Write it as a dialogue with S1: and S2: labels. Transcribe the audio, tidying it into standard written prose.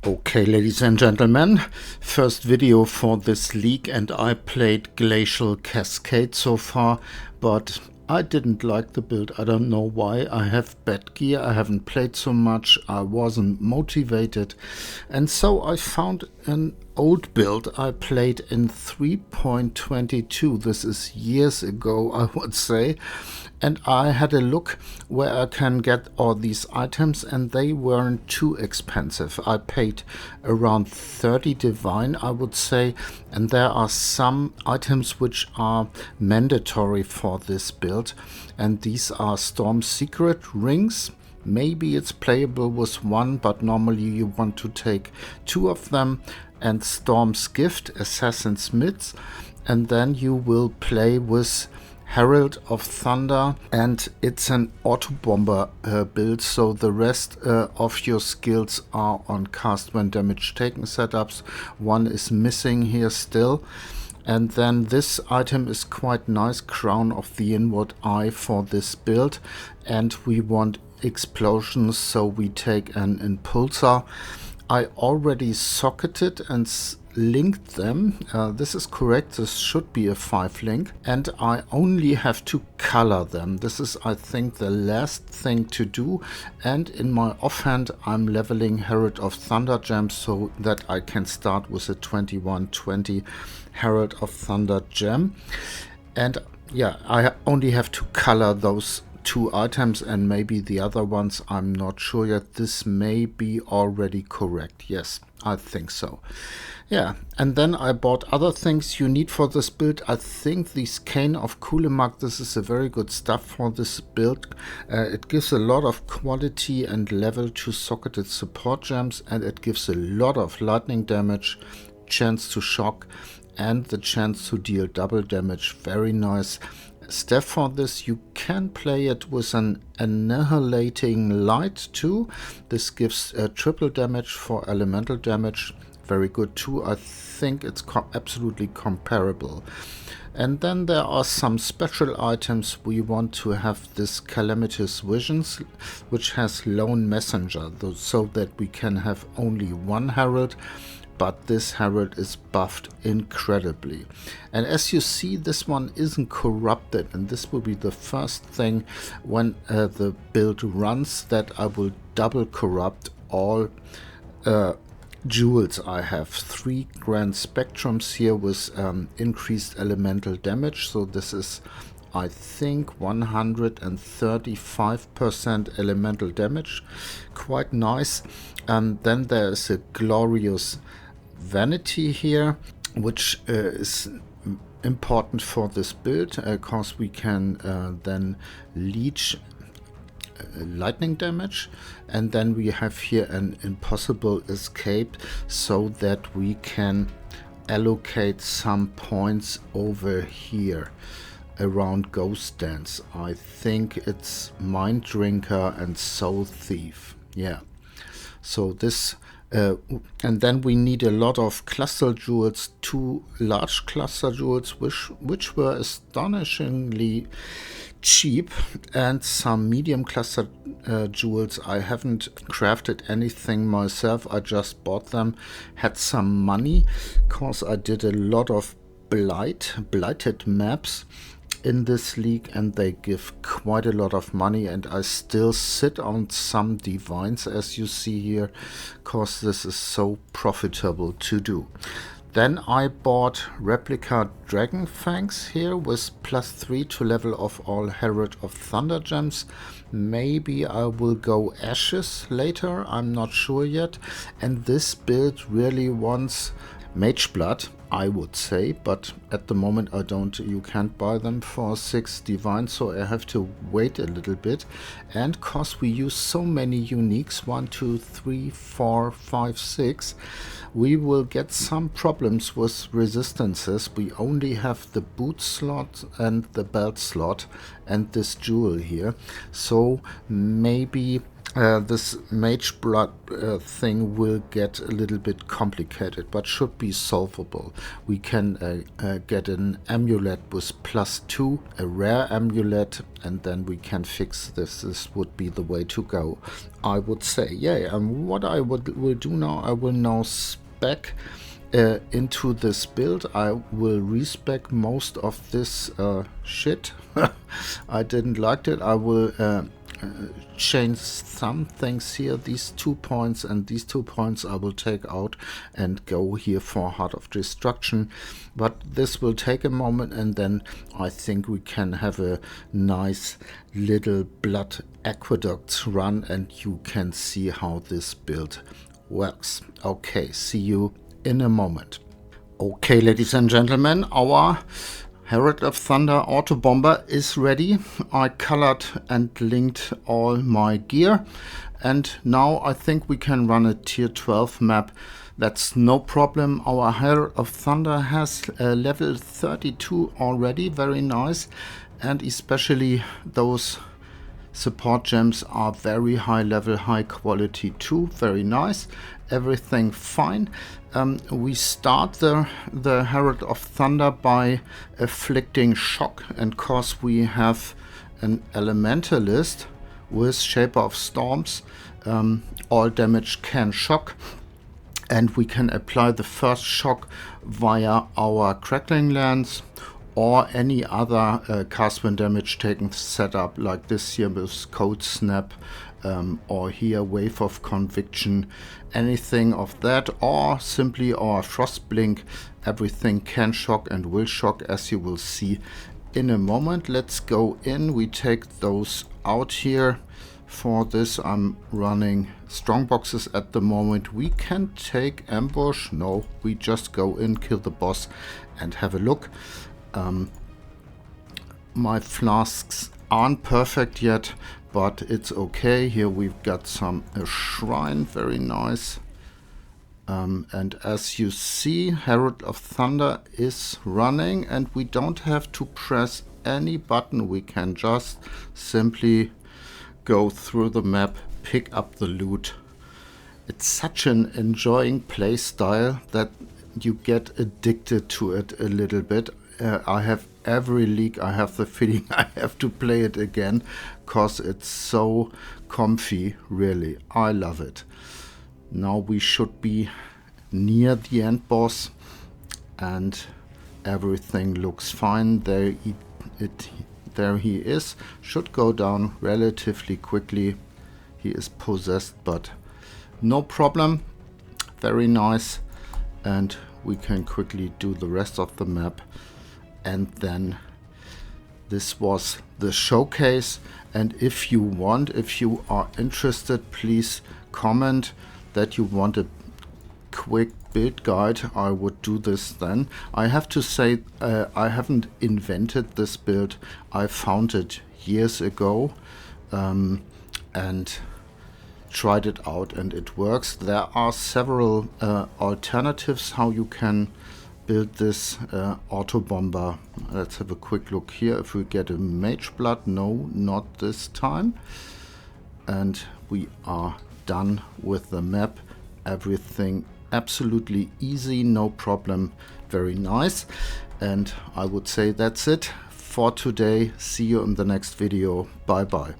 S1: Okay, ladies and gentlemen, first video for this league, and I played Glacial Cascade so far, but I didn't like the build. I don't know why. I have bad gear, I haven't played so much, I wasn't motivated, and so I found an old build I played in 3.22. This is years ago, I would say, and I had a look where I can get all these items, and they weren't too expensive. I paid around 30 divine, I would say, and there are some items which are mandatory for this build, and these are Storm Secret rings. Maybe it's playable with one, but normally you want to take two of them, and Storm's Gift, Assassin's Myths, and then you will play with Herald of Thunder, and it's an Autobomber build, so the rest of your skills are on cast when damage taken setups. One is missing here still. And then this item is quite nice, Crown of the Inward Eye for this build, and we want explosions, so we take an impulsor. I already socketed and linked them. This is correct, this should be a 5 link, and I only have to color them. This is, I think, the last thing to do, and in my offhand I'm leveling Herald of Thunder gems so that I can start with a 2120 Herald of Thunder gem. And yeah, I only have to color those two items, and maybe the other ones, I'm not sure yet. This may be already correct. Yes, I think so. Yeah, and then I bought other things you need for this build. I think this Cane of Kulemak, this is a very good stuff for this build. It gives a lot of quality and level to socketed support gems, and it gives a lot of lightning damage, chance to shock, and the chance to deal double damage. Very nice stuff for this. You can play it with an annihilating light too. This gives triple damage for elemental damage. Very good too. I think it's absolutely comparable. And then there are some special items. We want to have this Calamitous Visions, which has Lone Messenger, so that we can have only one Herald, but this Herald is buffed incredibly. And as you see, this one isn't corrupted, and this will be the first thing when the build runs, that I will double corrupt all jewels. I have 3 Grand Spectrums here with increased elemental damage, so this is, I think, 135% elemental damage. Quite nice. And then there is a Glorious Vanity here, which is important for this build, because we can then leech lightning damage. And then we have here an Impossible Escape, so that we can allocate some points over here around Ghost Dance. I think it's Mind Drinker and Soul Thief. Yeah, so this and then we need a lot of cluster jewels, 2 large cluster jewels, which were astonishingly cheap, and some medium cluster jewels. I haven't crafted anything myself, I just bought them, had some money, because I did a lot of blighted maps in this league, and they give quite a lot of money, and I still sit on some divines, as you see here, because this is so profitable to do. Then I bought replica Dragon Fangs here with +3 to level of all Herald of Thunder gems. Maybe I will go Ashes later, I'm not sure yet. And this build really wants Mage Blood, I would say, but at the moment I don't. You can't buy them for 6 divine, so I have to wait a little bit. And cause we use so many uniques, 1, 2, 3, 4, 5, 6, we will get some problems with resistances. We only have the boot slot and the belt slot and this jewel here, so maybe this mage blood thing will get a little bit complicated, but should be solvable. We can get an amulet with +2, a rare amulet, and then we can fix this. This would be the way to go, I would say. Yeah, what I will do now, I will now spec into this build. I will respec most of this shit. I didn't like it. I will change some things here. These 2 points and these 2 points I will take out and go here for Heart of Destruction, but this will take a moment, and then I think we can have a nice little blood aqueducts run, and you can see how this build works. Okay, see you in a moment. Okay, ladies and gentlemen, our Herald of Thunder Autobomber is ready. I colored and linked all my gear, and now I think we can run a tier 12 map. That's no problem. Our Herald of Thunder has level 32 already, very nice, and especially those support gems are very high level, high quality too, very nice. Everything fine. We start the Herald of Thunder by afflicting shock, and cause we have an elementalist with Shaper of Storms, all damage can shock, and we can apply the first shock via our Crackling Lance or any other cast when damage taken setup, like this here with Cold Snap, or here Wave of Conviction, anything of that, or simply our Frost Blink. Everything can shock and will shock, as you will see in a moment. Let's go in. We take those out here. For this I'm running strong boxes at the moment. We can take ambush. No, we just go in, kill the boss and have a look. My flasks aren't perfect yet, but it's okay. Here we've got a shrine, very nice. And as you see, Herald of Thunder is running, and we don't have to press any button. We can just simply go through the map, pick up the loot. It's such an enjoying play style that you get addicted to it a little bit. I have every league, I have the feeling I have to play it again, cause it's so comfy, really. I love it. Now we should be near the end boss, and everything looks fine. There he is. Should go down relatively quickly. He is possessed, but no problem. Very nice. And we can quickly do the rest of the map. And then this was the showcase. And if you are interested, please comment that you want a quick build guide. I would do this then. I have to say, I haven't invented this build. I found it years ago and tried it out, and it works. There are several alternatives how you can build this Autobomber. Let's have a quick look here. If we get a Mage Blood, no, not this time. And we are done with the map. Everything absolutely easy, no problem, very nice. And I would say that's it for today. See you in the next video. Bye bye.